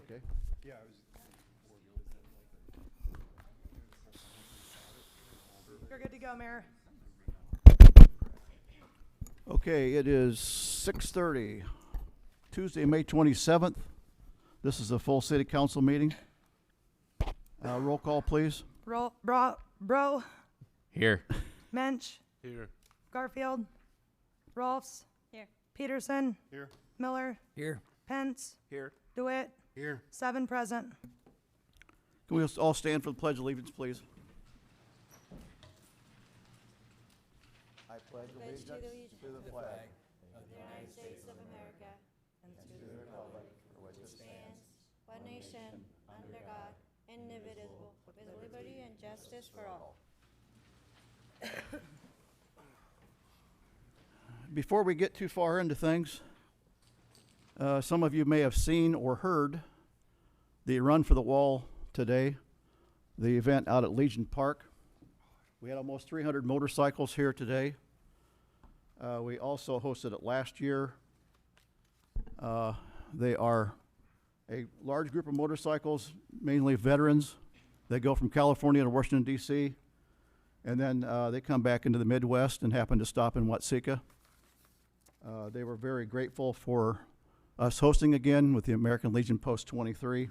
Okay. Yeah, I was. You're good to go, Mayor. Okay, it is 6:30, Tuesday, May 27th. This is a full city council meeting. Roll call, please. Bro, Here. Mensch, Here. Garfield, Rolfs, Here. Peterson, Here. Miller, Here. Pence, Here. DeWitt, Here. 7 present. Can we all stand for the Pledge of Allegiance, please? I pledge allegiance to the flag of the United States of America and to the republic for which it stands, one nation, under God, indivisible, with liberty and justice for all. Before we get too far into things, some of you may have seen or heard the Run for the Wall today, the event out at Legion Park. We had almost 300 motorcycles here today. We also hosted it last year. They are a large group of motorcycles, mainly veterans. They go from California to Washington, D.C., and then they come back into the Midwest and happen to stop in Watsika. They were very grateful for us hosting again with the American Legion Post 23.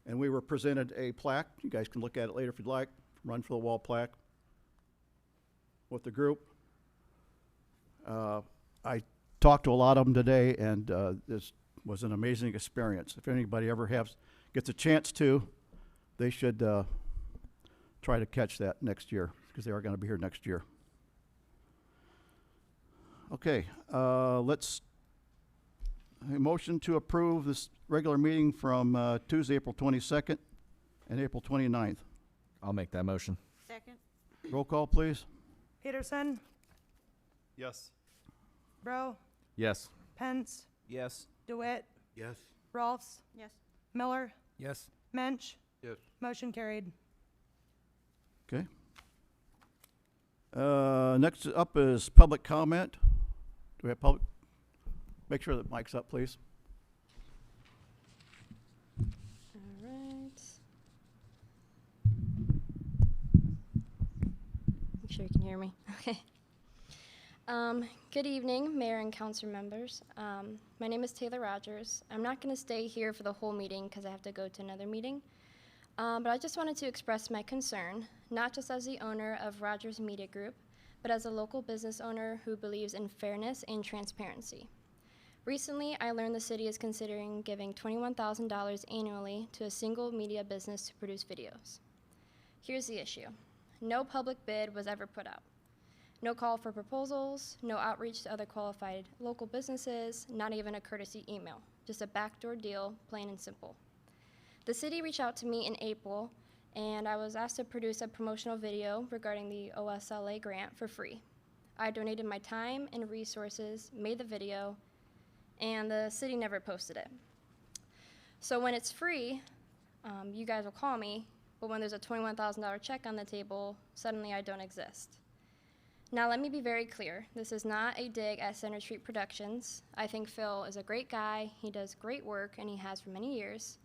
And we were presented a plaque. You guys can look at it later if you'd like. Run for the Wall plaque with the group. I talked to a lot of them today, and this was an amazing experience. If anybody ever gets a chance to, they should try to catch that next year, because they are going to be here next year. Okay, let's a motion to approve this regular meeting from Tuesday, April 22nd and April 29th. I'll make that motion. Second. Roll call, please. Peterson, Yes. Bro, Yes. Pence, Yes. DeWitt, Yes. Rolfs, Yes. Miller, Yes. Mensch. Yes. Motion carried. Okay. Next up is public comment. Do we have public? Make sure that mic's up, please. All right. Make sure you can hear me. Okay. Good evening, Mayor and Council members. My name is Taylor Rogers. I'm not going to stay here for the whole meeting because I have to go to another meeting. But I just wanted to express my concern, not just as the owner of Rogers Media Group, but as a local business owner who believes in fairness and transparency. Recently, I learned the city is considering giving $21,000 annually to a single media business to produce videos. Here's the issue. No public bid was ever put out. No call for proposals, no outreach to other qualified local businesses, not even a courtesy email, just a backdoor deal, plain and simple. The city reached out to me in April, and I was asked to produce a promotional video regarding the OSLA grant for free. I donated my time and resources, made the video, and the city never posted it. So when it's free, you guys will call me, but when there's a $21,000 check on the table, suddenly I don't exist. Now let me be very clear, this is not a dig at Center Street Productions. I think Phil is a great guy, he does great work, and he has for many years.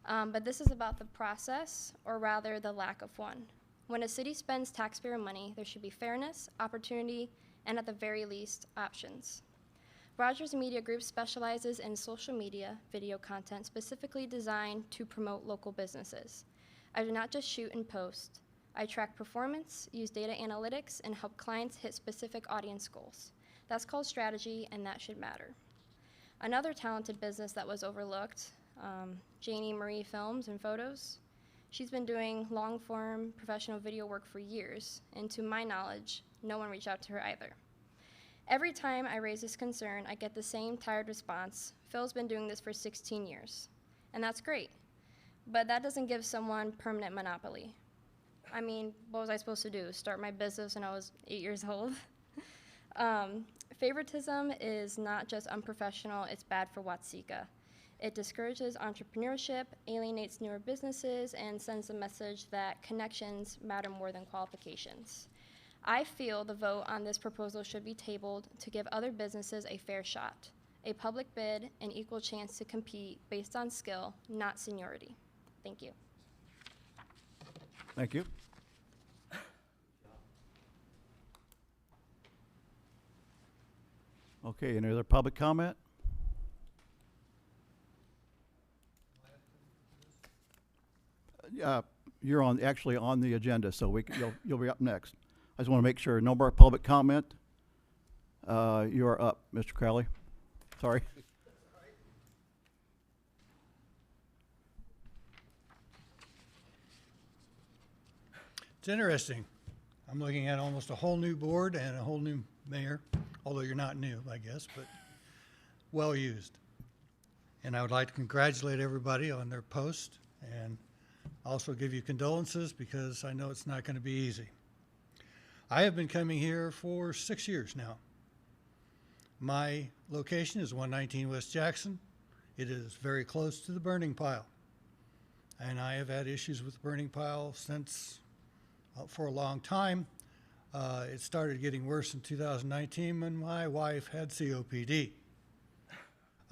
But this is about the process, or rather the lack of one. When a city spends taxpayer money, there should be fairness, opportunity, and at the very least, options. Rogers Media Group specializes in social media video content specifically designed to promote local businesses. I do not just shoot and post. I track performance, use data analytics, and help clients hit specific audience goals. That's called strategy, and that should matter. Another talented business that was overlooked, Janie Marie Films and Photos. She's been doing long-form professional video work for years, and to my knowledge, no one reached out to her either. Every time I raise this concern, I get the same tired response. Phil's been doing this for 16 years, and that's great, but that doesn't give someone permanent monopoly. I mean, what was I supposed to do? Start my business when I was 8 years old? Favoritism is not just unprofessional, it's bad for Watsika. It discourages entrepreneurship, alienates newer businesses, and sends a message that connections matter more than qualifications. I feel the vote on this proposal should be tabled to give other businesses a fair shot. a public bid, and equal chance to compete based on skill, not seniority. Thank you. Thank you. Okay, any other public comment? You're actually on the agenda, so you'll be up next. I just want to make sure, no more public comment. You are up, Mr. Crowley. Sorry. It's interesting. I'm looking at almost a whole new board and a whole new mayor, although you're not new, I guess, but well used. And I would like to congratulate everybody on their post and also give you condolences because I know it's not going to be easy. I have been coming here for 6 years now. My location is 119 West Jackson. It is very close to the burning pile. And I have had issues with the burning pile since for a long time. It started getting worse in 2019 when my wife had COPD.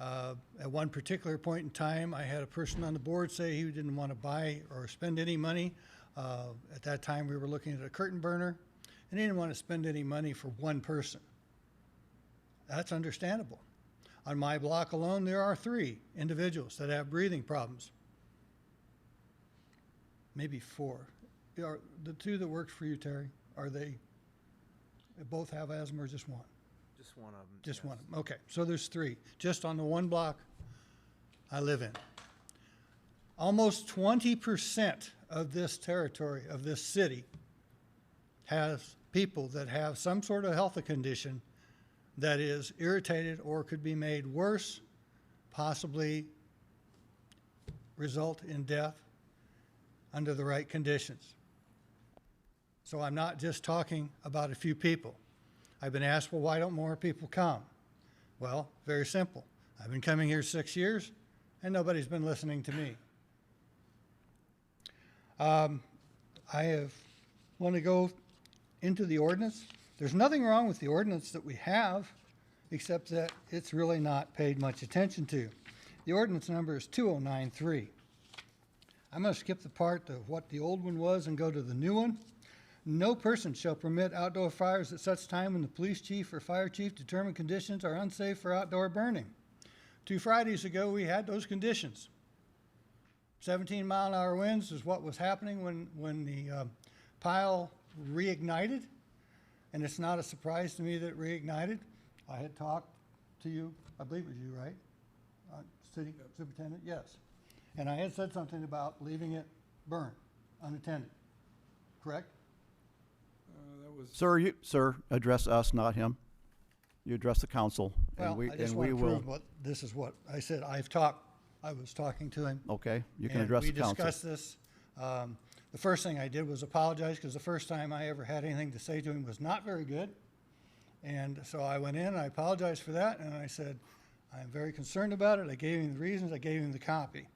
At one particular point in time, I had a person on the board say he didn't want to buy or spend any money. At that time, we were looking at a curtain burner, and he didn't want to spend any money for one person. That's understandable. On my block alone, there are 3 individuals that have breathing problems. Maybe 4. Are the 2 that worked for you, Terry, they both have asthma or just one? Just one of them. Just one of them. Okay, so there's 3, just on the one block I live in. Almost 20% of this territory, of this city, has people that have some sort of health condition that is irritated or could be made worse, possibly result in death under the right conditions. So I'm not just talking about a few people. I've been asked, well, why don't more people come? Well, very simple. I've been coming here 6 years, and nobody's been listening to me. I want to go into the ordinance. There's nothing wrong with the ordinance that we have, except that it's really not paid much attention to. The ordinance number is 2093. I'm going to skip the part of what the old one was and go to the new one. No person shall permit outdoor fires at such time when the police chief or fire chief determine conditions are unsafe for outdoor burning. 2 Fridays ago, we had those conditions. 17-mile-an-hour winds is what was happening when the pile reignited, and it's not a surprise to me that it reignited. I had talked to you, I believe it was you, right? City Superintendent, yes. And I had said something about leaving it burn, unattended, correct? Sir, address us, not him. You address the council, Well, I just want to prove what, this is what I said. I was talking to him. Okay, you can and address the council. We discussed this. The first thing I did was apologize because the first time I ever had anything to say to him was not very good. And so I went in and I apologized for that, and I said, I'm very concerned about it. I gave him the reasons. I gave him the copy.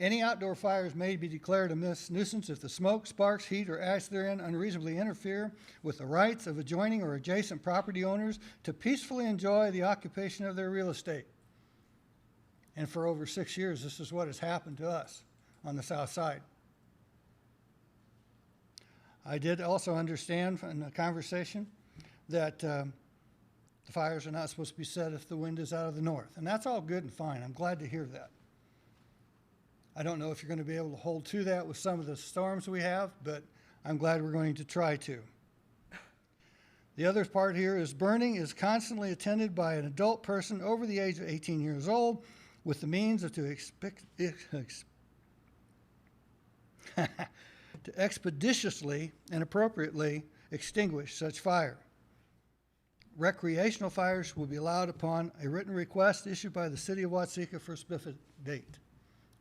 Any outdoor fires may be declared a nuisance if the smoke, sparks, heat, or ash therein unreasonably interfere with the rights of adjoining or adjacent property owners to peacefully enjoy the occupation of their real estate. And for over 6 years, this is what has happened to us on the south side. I did also understand from the conversation that the fires are not supposed to be set if the wind is out of the north. And that's all good and fine. I'm glad to hear that. I don't know if you're going to be able to hold to that with some of the storms we have, but I'm glad we're going to try to. The other part here is burning is constantly attended by an adult person over the age of 18 years old with the means of to expeditiously and appropriately extinguish such fire. Recreational fires will be allowed upon a written request issued by the City of Watseka for a specific date.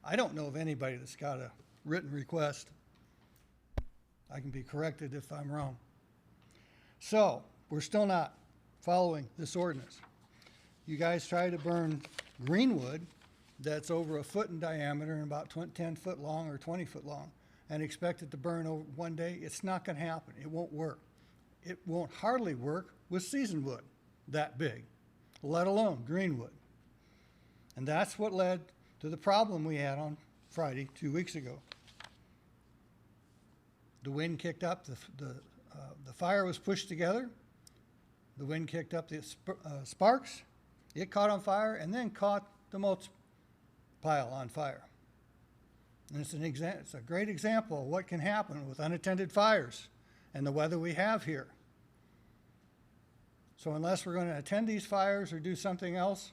I don't know of anybody that's got a written request. I can be corrected if I'm wrong. So, we're still not following this ordinance. You guys try to burn greenwood that's over 1 foot in diameter and about 10 foot long or 20 foot long and expect it to burn over one day. It's not going to happen. It won't work. It won't hardly work with seasoned wood that big. let alone Greenwood. And that's what led to the problem we had on Friday, 2 weeks ago. The wind kicked up, the fire was pushed together, the wind kicked up the sparks, it caught on fire, and then caught the mulch pile on fire. And it's a great example of what can happen with unattended fires and the weather we have here. So unless we're going to attend these fires or do something else,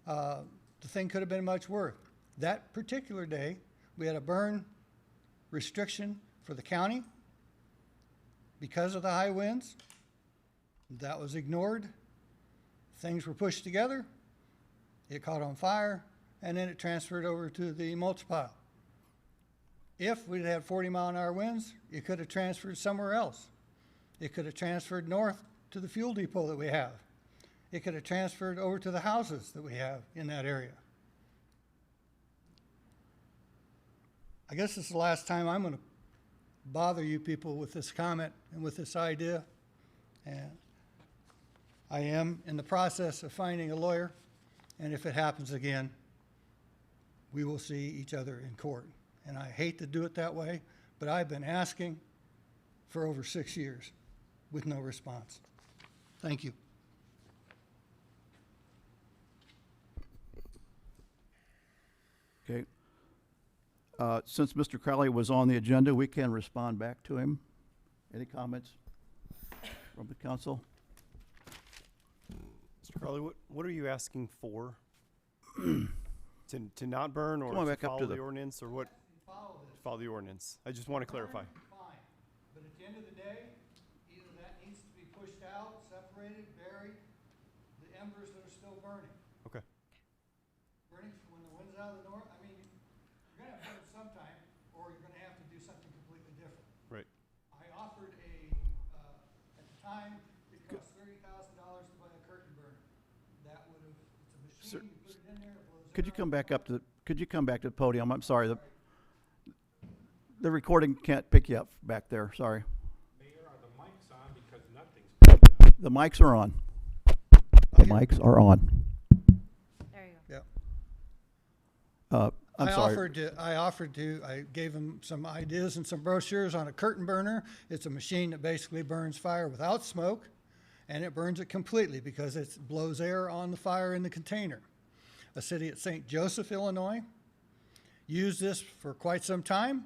the thing could have been much worse. That particular day, we had a burn restriction for the county because of the high winds. That was ignored. Things were pushed together. It caught on fire, and then it transferred over to the mulch pile. If we'd had 40-mile-an-hour winds, it could have transferred somewhere else. It could have transferred north to the fuel depot that we have. It could have transferred over to the houses that we have in that area. I guess this is the last time I'm going to bother you people with this comment and with this idea. And I am in the process of finding a lawyer, and if it happens again, we will see each other in court. And I hate to do it that way, but I've been asking for over 6 years with no response. Thank you. Okay. Since Mr. Crowley was on the agenda, we can respond back to him. Any comments from the council? Mr. Crowley, what are you asking for? To not burn or Going to back up follow to the the- ordinance or what? Follow the ordinance. I just want to clarify. Fine, but at the end of the day, either that needs to be pushed out, separated, buried, the embers that are still burning. Okay. Burning when the wind's out of the north, I mean, you're gonna burn sometime, or you're gonna have to do something completely different. Right. I offered at the time, it cost $30,000 to buy a curtain burner. That would have, it's a Sir, machine, you put it in there, it blows. Could you air come out back the up to, could you come back to the podium? I'm sorry, the recording can't pick you up back there, sorry. Mayor, are the mics on because nothing's picking up? The mics are on. The mics are on. There you go. Yeah. I'm sorry. I gave him some ideas and some brochures on a curtain burner. It's a machine that basically burns fire without smoke, and it burns it completely because it blows air on the fire in the container. A city at St. Joseph, Illinois, used this for quite some time.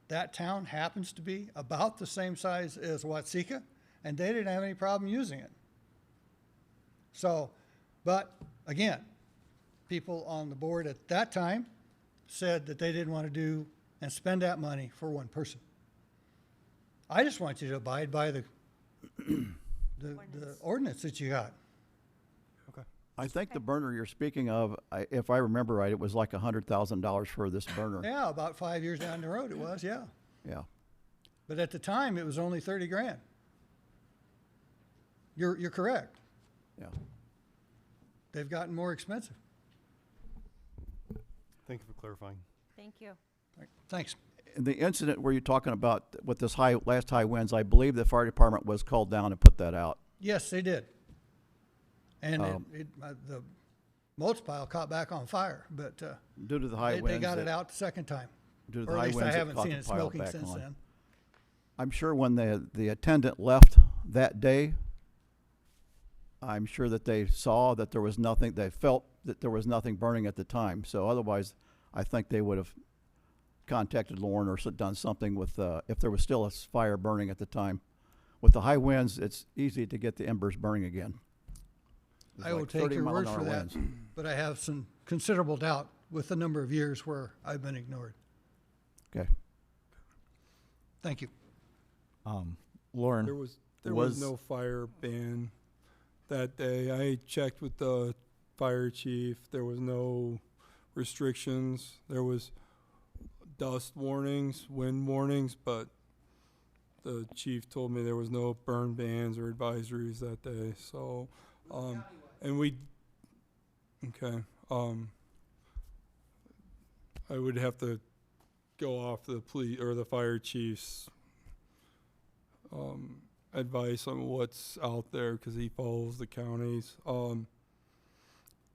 That town happens to be about the same size as Watsika, and they didn't have any problem using it. So, but again, people on the board at that time said that they didn't want to do and spend that money for one person. I just want you to abide by the ordinance that you got. Okay. I think the burner you're speaking of, if I remember right, it was like $100,000 for this burner. Yeah, about 5 years down the road it was, yeah. Yeah. But at the time, it was only 30 grand. You're correct. Yeah. They've gotten more expensive. Thank you for clarifying. Thank you. Right, thanks. The incident where you're talking about with this last high winds, I believe the fire department was called down and put that out. Yes, they did. And the mulch pile caught back on fire, but Due to the high winds. they got it out the second time. Due to the Or high at least I winds, it haven't caught seen the it pile smoking back since on. then. I'm sure when the attendant left that day, I'm sure that they saw that there was nothing, they felt that there was nothing burning at the time. So otherwise, I think they would have contacted Lauren or done something with, if there was still a fire burning at the time. With the high winds, it's easy to get the embers burning again. It's I will like take 30 your mile word an for hour that, winds. but I have some considerable doubt with the number of years where I've been ignored. Okay. Thank you. Lauren, There was no fire ban that day. I checked with the fire chief. There was no restrictions. There was dust warnings, wind warnings, but the chief told me there was no burn bans or advisories that day. So, and we, okay, I would have to go off the police or the fire chief's advice on what's out there because he follows the counties.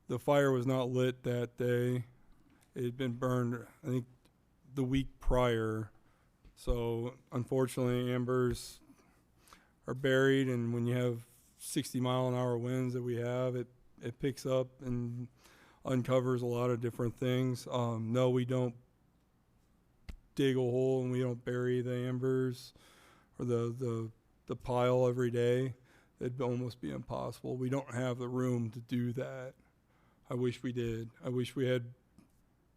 The fire was not lit that day. It had been burned, I think, the week prior. So unfortunately, embers are buried, and when you have 60-mile-an-hour winds that we have, it picks up and uncovers a lot of different things. No, we don't dig a hole and we don't bury the embers or the pile every day. It'd almost be impossible. We don't have the room to do that. I wish we did. I wish we had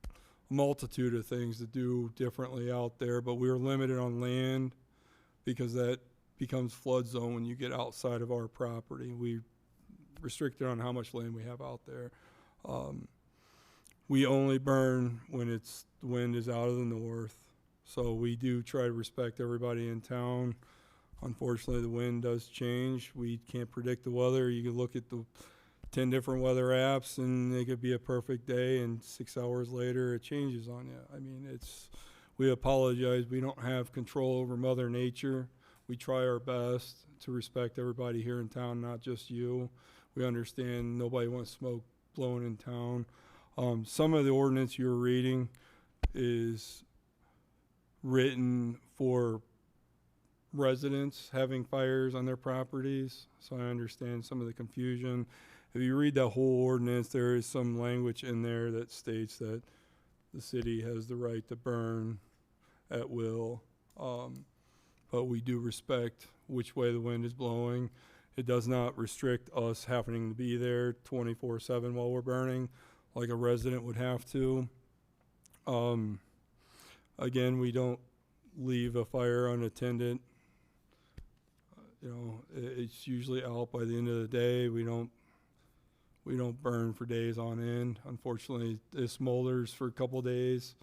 a multitude of things to do differently out there, but we were limited on land because that becomes flood zone when you get outside of our property. We restricted on how much land we have out there. We only burn when the wind is out of the north. So we do try to respect everybody in town. Unfortunately, the wind does change. We can't predict the weather. You can look at the 10 different weather apps and it could be a perfect day and 6 hours later it changes on you. I mean, we apologize. We don't have control over Mother Nature. We try our best to respect everybody here in town, not just you. We understand nobody wants smoke blowing in town. Some of the ordinance you were reading is written for residents having fires on their properties, so I understand some of the confusion. If you read that whole ordinance, there is some language in there that states that the city has the right to burn at will, but we do respect which way the wind is blowing. It does not restrict us having to be there 24/7 while we're burning, like a resident would have to. Again, we don't leave a fire unattended. It's usually out by the end of the day. We don't burn for days on end. Unfortunately, it smolders for a couple days.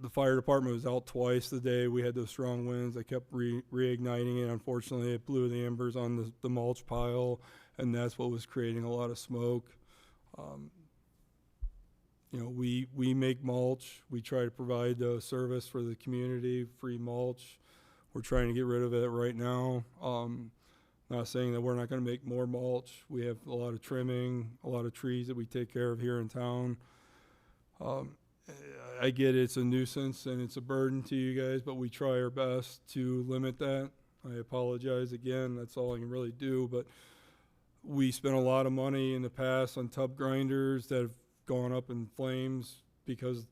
The fire department was out twice the day we had those strong winds. I kept reigniting it. Unfortunately, it blew the embers on the mulch pile, and that's what was creating a lot of smoke. We make mulch. We try to provide a service for the community, free mulch. We're trying to get rid of it right now. Not saying that we're not going to make more mulch. We have a lot of trimming, a lot of trees that we take care of here in town. I get it's a nuisance and it's a burden to you guys, but we try our best to limit that. I apologize again. That's all I can really do. But we spent a lot of money in the past on tub grinders that have gone up in flames because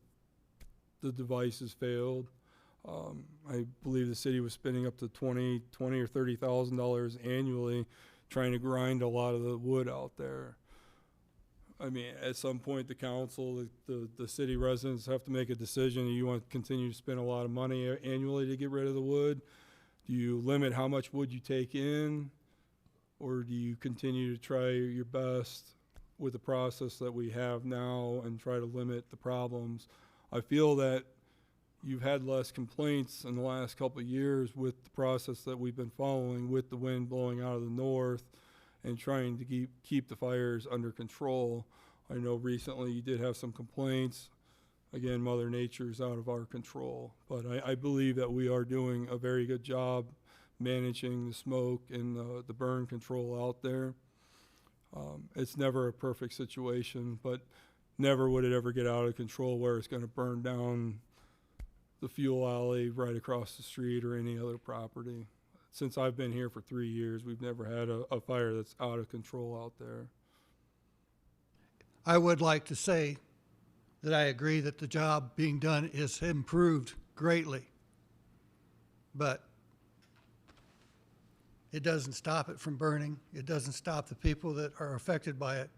the devices failed. I believe the city was spending up to $20,000 or $30,000 annually trying to grind a lot of the wood out there. I mean, at some point, the council, the city residents have to make a decision. Do you want to continue to spend a lot of money annually to get rid of the wood? Do you limit how much wood you take in? Or do you continue to try your best with the process that we have now and try to limit the problems? I feel that you've had less complaints in the last couple of years with the process that we've been following with the wind blowing out of the north and trying to keep the fires under control. I know recently you did have some complaints. Again, Mother Nature is out of our control, but I believe that we are doing a very good job managing the smoke and the burn control out there. It's never a perfect situation, but never would it ever get out of control where it's going to burn down the fuel alley right across the street or any other property. Since I've been here for 3 years, we've never had a fire that's out of control out there. I would like to say that I agree that the job being done is improved greatly, but it doesn't stop it from burning. It doesn't stop the people that are affected by it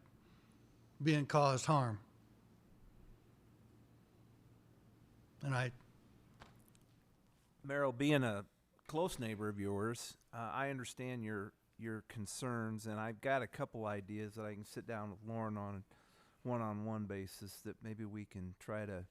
being caused harm. And Merrill, being a close neighbor of yours, I understand your concerns, and I've got a couple ideas that I can sit down with Lauren on a one-on-one basis that maybe we can try to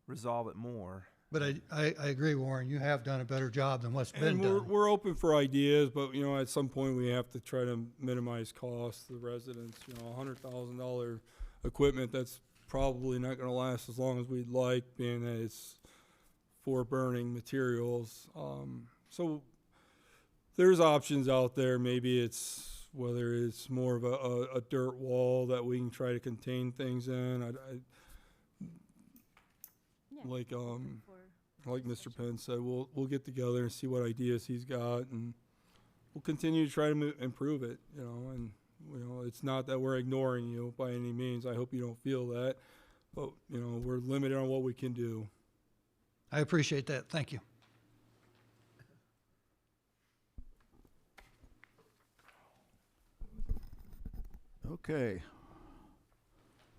resolve it more. But I agree, Warren, you have done a better job than what's been And done. we're open for ideas, but at some point we have to try to minimize costs to the residents. $100,000 equipment that's probably not going to last as long as we'd like, being that it's for burning materials. So there's options out there. Maybe it's whether it's more of a dirt wall that we can try to contain things in. Like Mr. Penn said, we'll get together and see what ideas he's got, and we'll continue to try to improve it. And it's not that we're ignoring you by any means. I hope you don't feel that, but we're limited on what we can do. I appreciate that. Thank you. Okay.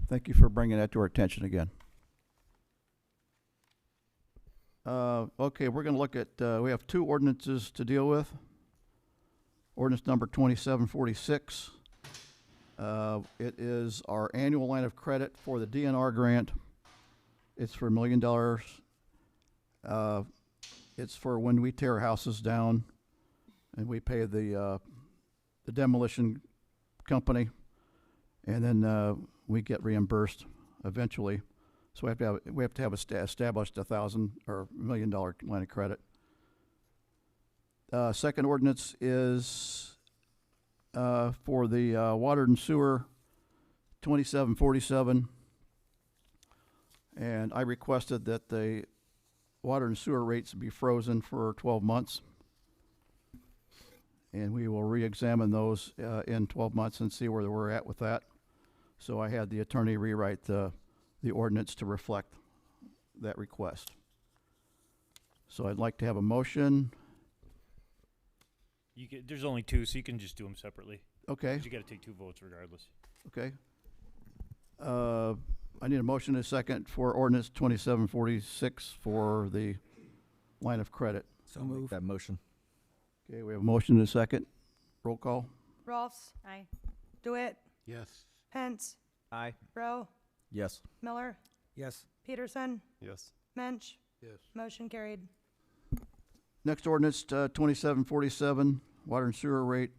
Thank you for bringing that to our attention again. Okay, we're going to look at, we have two ordinances to deal with. Ordinance number 2746. It is our annual line of credit for the DNR grant. It's for $1 million. It's for when we tear houses down and we pay the demolition company, and then we get reimbursed eventually. So we have to have established $1,000 or $1 million line of credit. Second ordinance is for the water and sewer, 2747, and I requested that the water and sewer rates be frozen for 12 months, and we will re-examine those in 12 months and see where we're at with that. So I had the attorney rewrite the ordinance to reflect that request. So I'd like to have a motion. There's only two, so you can just do them separately. Okay. 'Cause you got to take 2 votes regardless. Okay. I need a motion and a second for ordinance 2746 for the line of credit. So move that motion. Okay, we have a motion and a second. Roll call. Rolfs. Aye. DeWitt. Yes. Pence. Aye. Rowe. Yes. Miller. Yes. Peterson. Yes. Mensch. Yes. Motion carried. Next ordinance, 2747, water and sewer rate.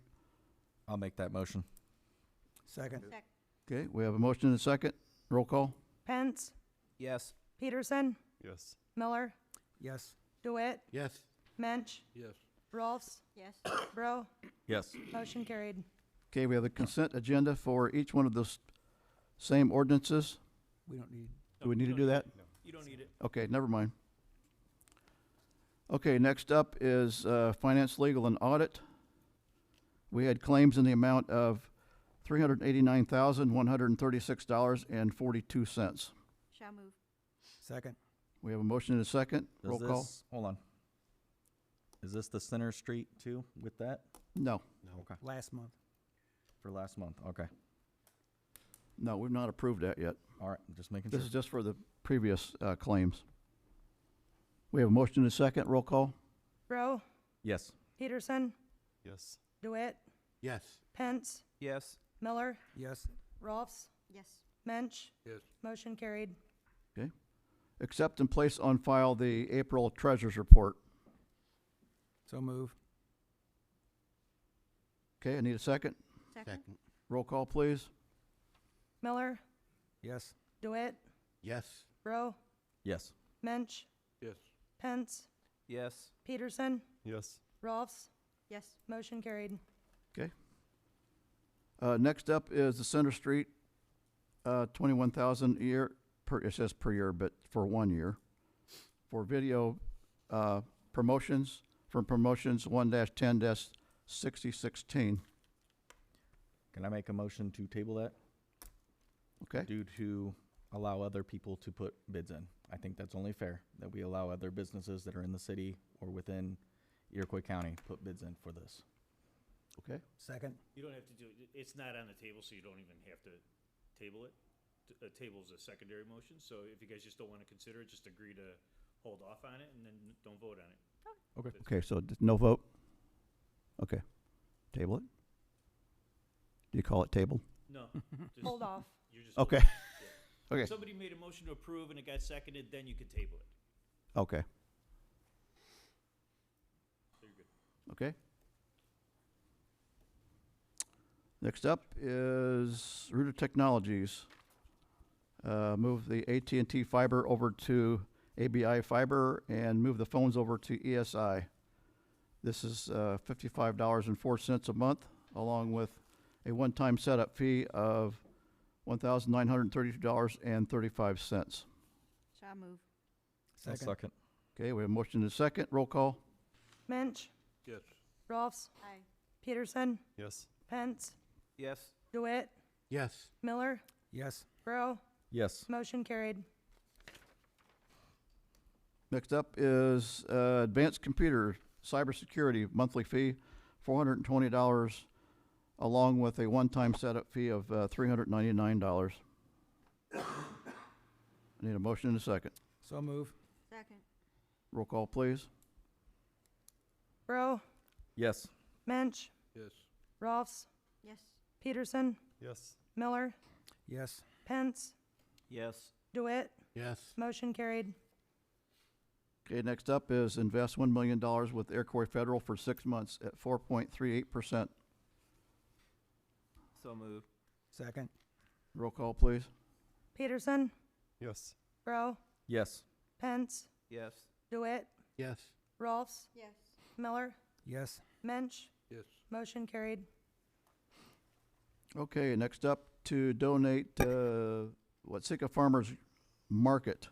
I'll make that motion. Second. Okay, we have a motion and a second. Roll call. Pence. Yes. Peterson. Yes. Miller. Yes. DeWitt. Yes. Mensch. Yes. Rolfs. Yes. Rowe. Yes. Motion carried. Okay, we have the consent agenda for each one of those same ordinances. We don't need. Do we need to do that? No. You don't need it. Okay, never mind. Okay, next up is finance, legal, and audit. We had claims in the amount of $389,136.42. Shall move. Second. We have a motion and a second. Roll call. Hold on. Is this the Center Street too with that? No, Okay. Last month. For last month. Okay. no, we've not approved that yet. All right. Just making This sure. is just for the previous claims. We have a motion and a second. Roll call. Rowe. Yes. Peterson. Yes. DeWitt. Yes. Pence. Yes. Miller. Yes. Rolfs. Yes. Mensch. Yes. Motion carried. Accept and place on file the April treasurer's report. So move. Okay, I need a second. Second. Roll call, please. Miller. Yes. DeWitt. Yes. Rowe. Yes. Mensch. Yes. Pence. Yes. Peterson. Yes. Rolfs. Yes. Motion carried. Next up is the Center Street, 21,000 a year per. It says per year, but for 1 year, for video promotions from promotions 1-10-6016. Can I make a motion to table that? Okay. Due to allow other people to put bids in. I think that's only fair that we allow other businesses that are in the city or within Iroquois County put bids in for this. Okay. Second. You don't have to do it. It's not on the table, so you don't even have to table it. A table is a secondary motion, so if you guys just don't want to consider it, just agree to hold off on it and then don't vote on it. Okay. Okay, so no vote? Okay. Table it? Do you call it tabled? No. Just, Hold off. You're just Okay. holding it. Yeah. Okay. If somebody made a motion to approve and it got seconded, then you could table it. Okay. So you're good. Okay. Next up is Router Technologies. Move the AT&T fiber over to ABI fiber and move the phones over to ESI. This is $55.04 a month, along with a one-time setup fee of $1,932.35. Shall move. I'll second. Okay, we have a motion and a second. Roll call. Mensch, Yes. Rolfs. Aye. Peterson, Yes. Pence, Yes. DeWitt, Yes. Miller, Yes. Bro. Yes. Motion carried. Next up is Advanced Computer Cybersecurity monthly fee, $420, along with a one-time setup fee of $399. I need a motion and a second. So move. Second. Roll call, please. Bro, Yes. Mensch, Yes. Rolfs. Yes. Peterson, Yes. Miller, Yes. Pence, Yes. DeWitt. Yes. Motion carried. Okay, next up is invest $1 million with Iroquois Federal for 6 months at 4.38%. So moved. Second. Roll call, please. Peterson, Yes. Bro, Yes. Pence, Yes. DeWitt, Yes. Rolfs. Yes. Miller, Yes. Mensch. Yes. Motion carried. Okay, next up to donate Watsika Farmers Market,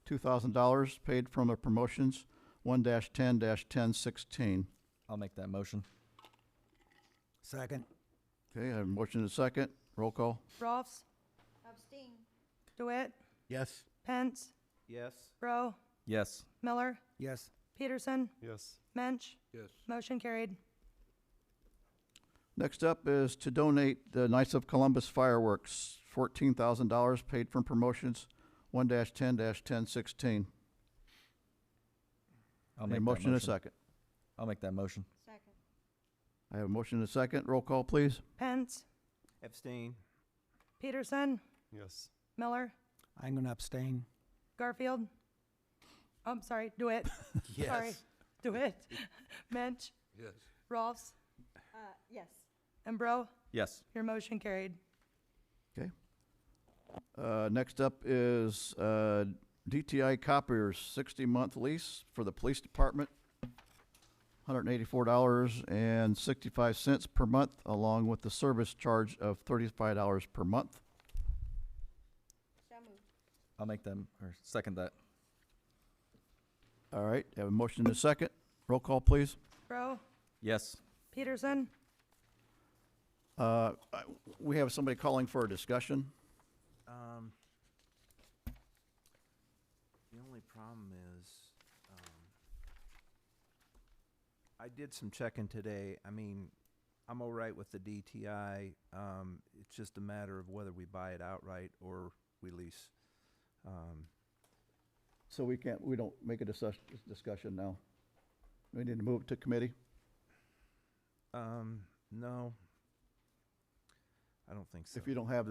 $2,000 paid from a promotions 1-10-1016. I'll make that motion. Second. Okay, I have a motion and a second. Roll call. Rolfs. Abstain. DeWitt, Yes. Pence, Yes. Bro, Yes. Miller, Yes. Peterson, Yes. Mensch. Yes. Motion carried. Next up is to donate the Knights of Columbus fireworks, $14,000 paid from promotions 1-10-1016. I'll Need make a that motion and a second. I'll make that motion. Second. I have a motion and a second. Roll call, please. Pence, Abstain. Peterson, Yes. Miller, I'm going to abstain. Garfield. Oh, I'm sorry, DeWitt. Yes. Sorry, DeWitt, Mensch, Yes. Rolfs, Yes. and Bro. Yes. Your motion carried. Next up is DTI copiers, 60-month lease for the police department, $184.65 per month, along with the service charge of $35 per month. Shall move. I'll make them or second that. All right, have a motion and a second. Roll call, please. Bro, Yes. Peterson, We have somebody calling for a discussion. The only problem is, I did some checking today. I mean, I'm all right with the DTI. It's just a matter of whether we buy it outright or we lease. So we don't make a discussion now. We need to move it to committee. No. I don't think so. If you don't have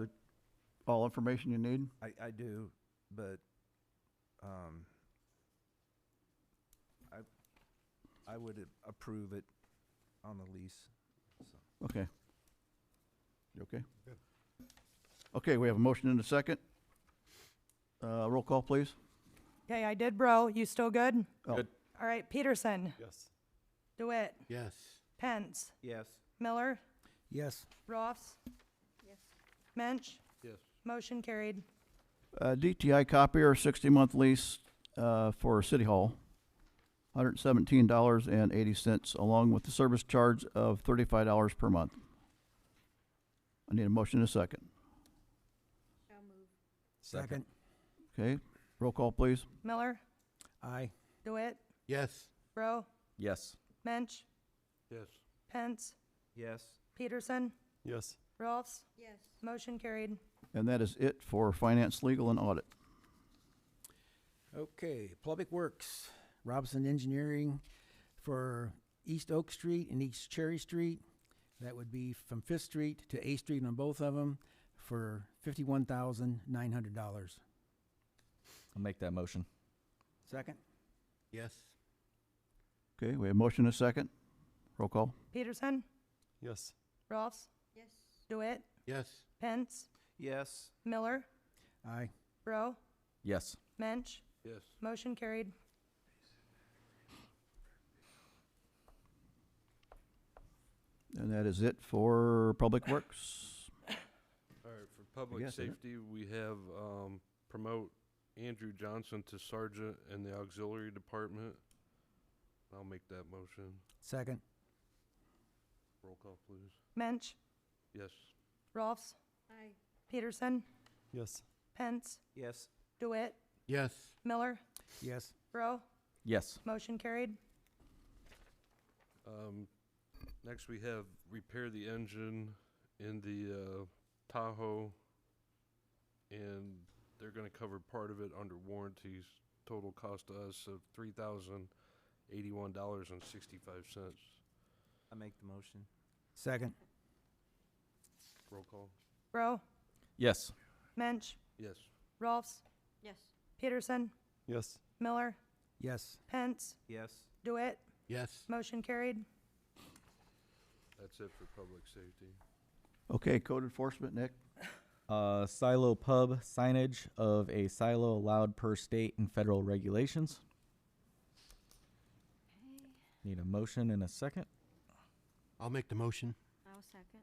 all information you need. I do, but, I would approve it on the lease, so. Okay. You okay? Okay, we have a motion and a second. Roll call, please. okay, I did Bro. You still good? Oh. Good. All right, Peterson, Yes. DeWitt, Yes. Pence, Yes. Miller, Yes. Rolfs, Yes. Mensch. Yes. Motion carried. DTI copier, 60-month lease for City Hall, $117.80, along with the service charge of $35 per month. I need a motion and a second. Shall move. Second. Okay, roll call, please. Miller, Aye. DeWitt, Yes. Bro, Yes. Mensch, Yes. Pence, Yes. Peterson, Yes. Rolfs. Yes. Motion carried. And that is it for finance, legal, and audit. Okay, Public Works, Robinson Engineering for East Oak Street and East Cherry Street. That would be from Fifth Street to Eighth Street on both of them for $51,900. I'll make that motion. Second? Yes. Okay, we have motion and a second. Roll call. Peterson, Yes. Rolfs, Yes. DeWitt, Yes. Pence, Yes. Miller, Aye. Bro, Yes. Mensch. Yes. Motion carried. And that is it for Public Works. All right, for public guess, isn't it? safety, we have, promote Andrew Johnson to sergeant in the auxiliary department. I'll make that motion. Second. Roll call, please. Mensch, Yes. Rolfs, Aye. Peterson, Yes. Pence, Yes. DeWitt, Yes. Miller, Yes. Rowe. Yes. Motion carried. Next we have repair the engine in the, Tahoe. And they're gonna cover part of it under warranties. Total cost to us of $3,081.65. I make the motion. Second. Roll call. Rowe, Yes. Mensch, Yes. Rolfs, Yes. Peterson, Yes. Miller, Yes. Pence, Yes. DeWitt. Yes. Motion carried. That's it for public safety. Okay, code enforcement, Nick. Silo pub signage of a silo allowed per state and federal regulations. Need a motion and a second. I'll make the motion. I'll second.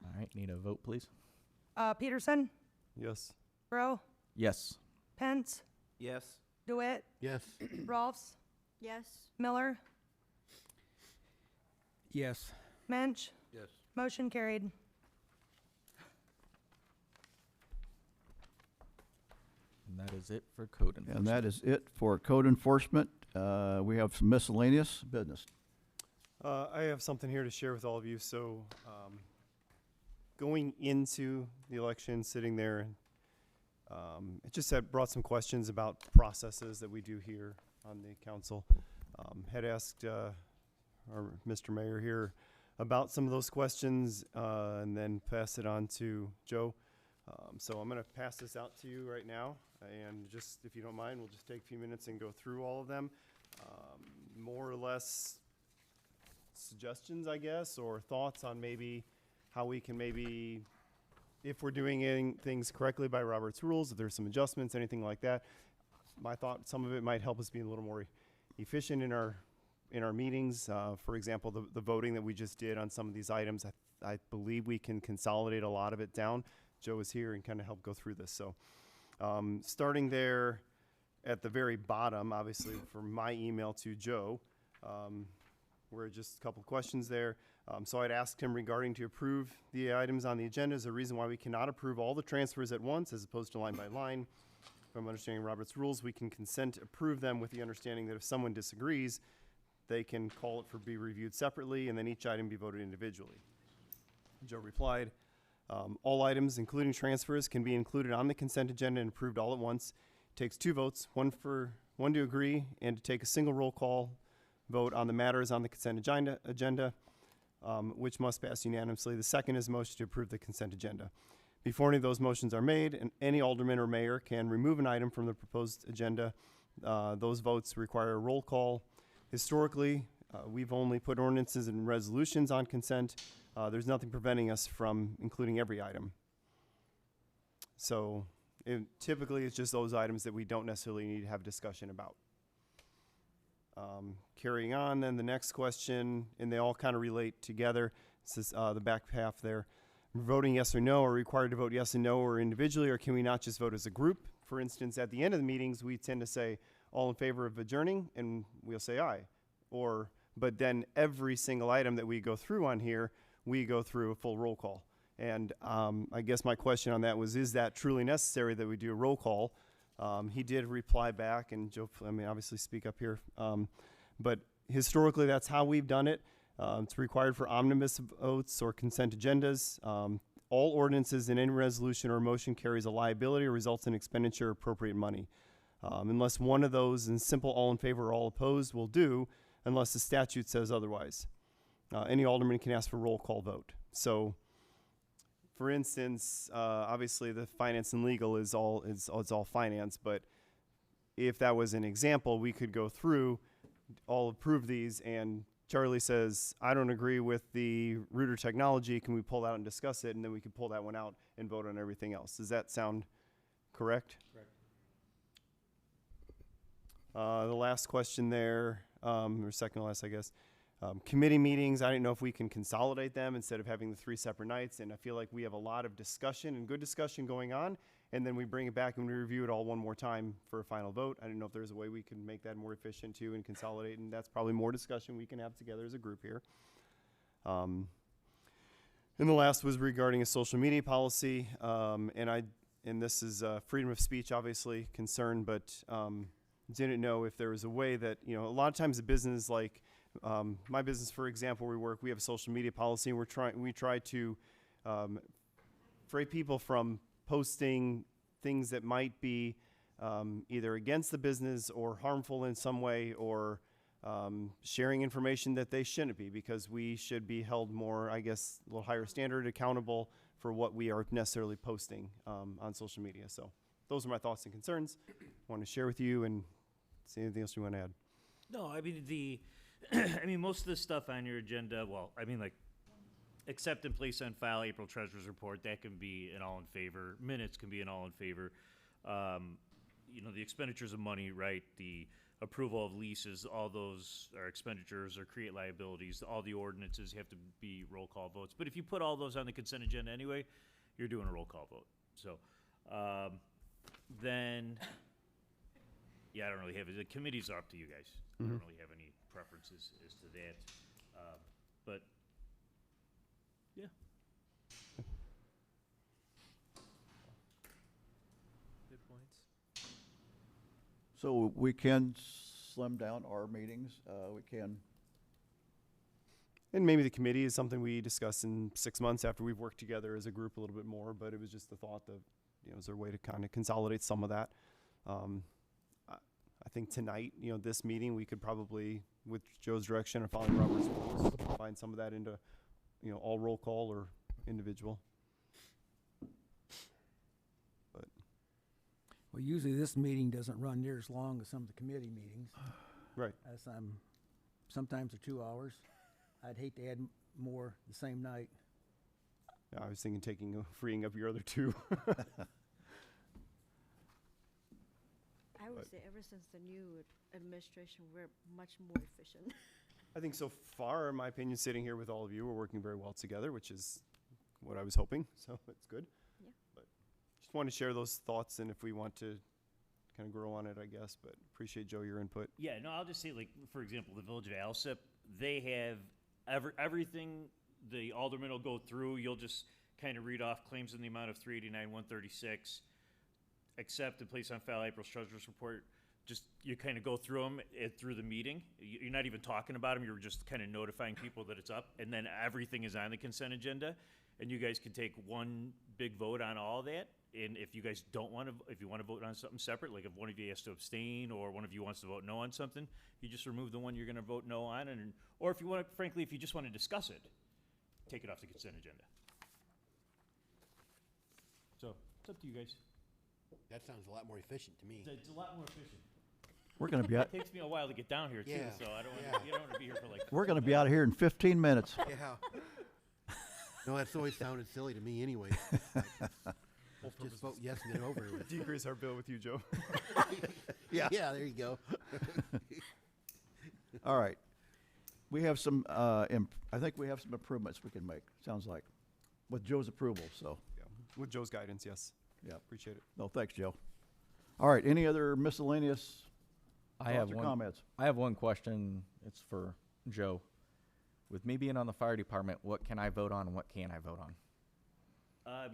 All right, need a vote, please. Peterson, Yes. Rowe, Yes. Pence, Yes. DeWitt, Yes. Rolfs, Yes. Miller, Yes. Mensch. Yes. Motion carried. And that is it for code enforcement. And that is it for code enforcement. We have some miscellaneous business. I have something here to share with all of you. So, going into the election, sitting there, it just had brought some questions about processes that we do here on the council. Had asked our Mr. Mayor here about some of those questions, and then pass it on to Joe. So I'm going to pass this out to you right now, and just, if you don't mind, we'll just take a few minutes and go through all of them. More or less suggestions, I guess, or thoughts on maybe how we can maybe, if we're doing things correctly by Robert's rules, if there's some adjustments, anything like that. My thought, some of it might help us be a little more efficient in our meetings. For example, the voting that we just did on some of these items, I believe we can consolidate a lot of it down. Joe is here and kind of help go through this. So starting there at the very bottom, obviously from my email to Joe, were just a couple of questions there. So I'd asked him regarding to approve the items on the agenda. Is there a reason why we cannot approve all the transfers at once as opposed to line by line? From understanding Robert's rules, we can consent approve them with the understanding that if someone disagrees, they can call it for be reviewed separately and then each item be voted individually. Joe replied, all items, including transfers, can be included on the consent agenda and approved all at once. Takes 2 votes, one to agree and to take a single roll call vote on the matters on the consent agenda, which must pass unanimously. The second is a motion to approve the consent agenda. Before any of those motions are made, and any alderman or mayor can remove an item from the proposed agenda. Those votes require a roll call. Historically, we've only put ordinances and resolutions on consent. There's nothing preventing us from including every item. So typically it's just those items that we don't necessarily need to have discussion about. Carrying on, then the next question, and they all kind of relate together. This is the back half there. Voting yes or no, are required to vote yes and no or individually, or can we not just vote as a group? For instance, at the end of the meetings, we tend to say all in favor of adjourning, and we'll say aye. But then every single item that we go through on here, we go through a full roll call. And I guess my question on that was, is that truly necessary that we do a roll call? He did reply back, and Joe, I mean, obviously speak up here. But historically, that's how we've done it. It's required for omnibus votes or consent agendas. All ordinances in any resolution or motion carries a liability or results in expenditure of appropriate money. Unless one of those in simple all in favor or all opposed will do, unless the statute says otherwise. Any alderman can ask for a roll call vote. So, for instance, obviously the finance and legal is all finance, but if that was an example, we could go through, all approve these, and Charlie says, I don't agree with the router technology, can we pull that out and discuss it, and then we could pull that one out and vote on everything else. Does that sound correct? Correct. The last question there, or second to last, I guess. Committee meetings, I don't know if we can consolidate them instead of having the 3 separate nights. And I feel like we have a lot of discussion and good discussion going on. And then we bring it back and we review it all one more time for a final vote. I don't know if there's a way we can make that more efficient too and consolidate. And that's probably more discussion we can have together as a group here. And the last was regarding a social media policy. And this is freedom of speech, obviously, concern, but didn't know if there was a way that, a lot of times a business like my business, for example, where we work, we have a social media policy, and we try to fray people from posting things that might be either against the business or harmful in some way, or sharing information that they shouldn't be, because we should be held more, I guess, a little higher standard, accountable for what we are necessarily posting on social media. So those are my thoughts and concerns. I want to share with you, and see anything else you want to add. No, I mean, most of the stuff on your agenda, accept and place on file April Treasurer's Report, that can be an all in favor. Minutes can be an all in favor. The expenditures of money, right? The approval of leases, all those are expenditures or create liabilities. All the ordinances have to be roll call votes. But if you put all those on the consent agenda anyway, you're doing a roll call vote. So then, I don't really have it. The committees are up to you guys. I don't really have any preferences as to that. But yeah. Good points. So we can slim down our meetings. We can. And maybe the committee is something we discuss in 6 months after we've worked together as a group a little bit more, but it was just the thought that, is there a way to kind of consolidate some of that? I think tonight, this meeting, we could probably, with Joe's direction and following Robert's rules, combine some of that into, all roll call or individual. But Well, usually this meeting doesn't run near as long as some of the committee meetings. right. As sometimes they're 2 hours. I'd hate to add more the same night. I was thinking freeing up your other 2. I would say ever since the new administration, we're much more efficient. I think so far, in my opinion, sitting here with all of you, we're working very well together, which is what I was hoping. So it's good. Yeah. But just want to share those thoughts, and if we want to kind of grow on it, I guess. But appreciate, Joe, your input. Yeah, no, I'll just say, for example, the Village of Alsip, they have everything the alderman will go through. You'll just kind of read off claims in the amount of $389,136. Accept and place on file April's Treasurer's Report. Just, you kind of go through them through the meeting. You're not even talking about them. You're just kind of notifying people that it's up. And then everything is on the consent agenda. And you guys can take one big vote on all of that. And if you guys don't want to, if you want to vote on something separate, like if one of you has to abstain or one of you wants to vote no on something, you just remove the one you're going to vote no on. Or if you want to, frankly, if you just want to discuss it, take it off the consent agenda. So it's up to you guys. That sounds a lot more efficient to me. It's a lot more efficient. We're going to be out. It takes me a while to get down here too, Yeah. so I don't want you don't want to be here for like. We're going to be out of here in 15 minutes. Yeah. No, that's always sounded silly to me anyway. Let's just vote yes and get over with. Decrease our bill with you, Joe. Yeah. Yeah, there you go. All right. We have some, I think we have some improvements we can make, sounds like, with Joe's approval, so. Yeah. With Joe's guidance, yes. Yeah. Appreciate it. No, thanks, Joe. All right, any other miscellaneous I have thoughts or one comments? I have one question. It's for Joe. With me being on the fire department, what can I vote on and what can't I vote on?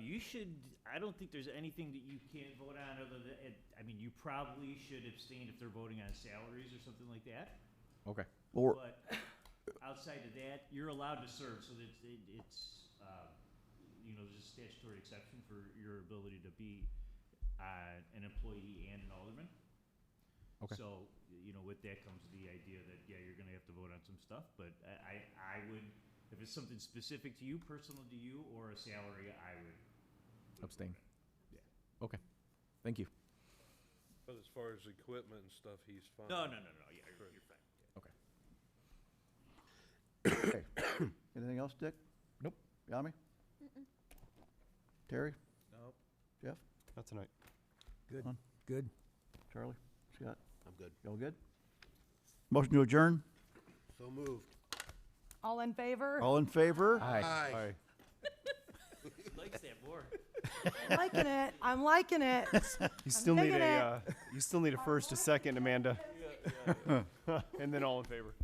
You should. I don't think there's anything that you can't vote on other than. I mean, you probably should abstain if they're voting on salaries or something like that. Okay. Or, But outside of that, you're allowed to serve. So that it's there's a statutory exception for your ability to be an employee and an alderman. Okay. So, with that comes the idea that, you're going to have to vote on some stuff. But I would, if it's something specific to you, personal to you, or a salary, I would Abstain. Yeah. Okay. Thank you. But as far as equipment and stuff, he's fine. No. Yeah, you're fine. Okay. okay. Anything else, Dick? Nope. Yami? Terry? Nope. Jeff? Not tonight. Good. Huh? Good. Charlie? Scott? I'm good. Y'all good? Motion to adjourn? So moved. All in favor? All in favor? Aye. Aye. Likes that more. I'm liking it. I'm liking it. You still need digging a, you still need a first, a second, Amanda. And then all in favor.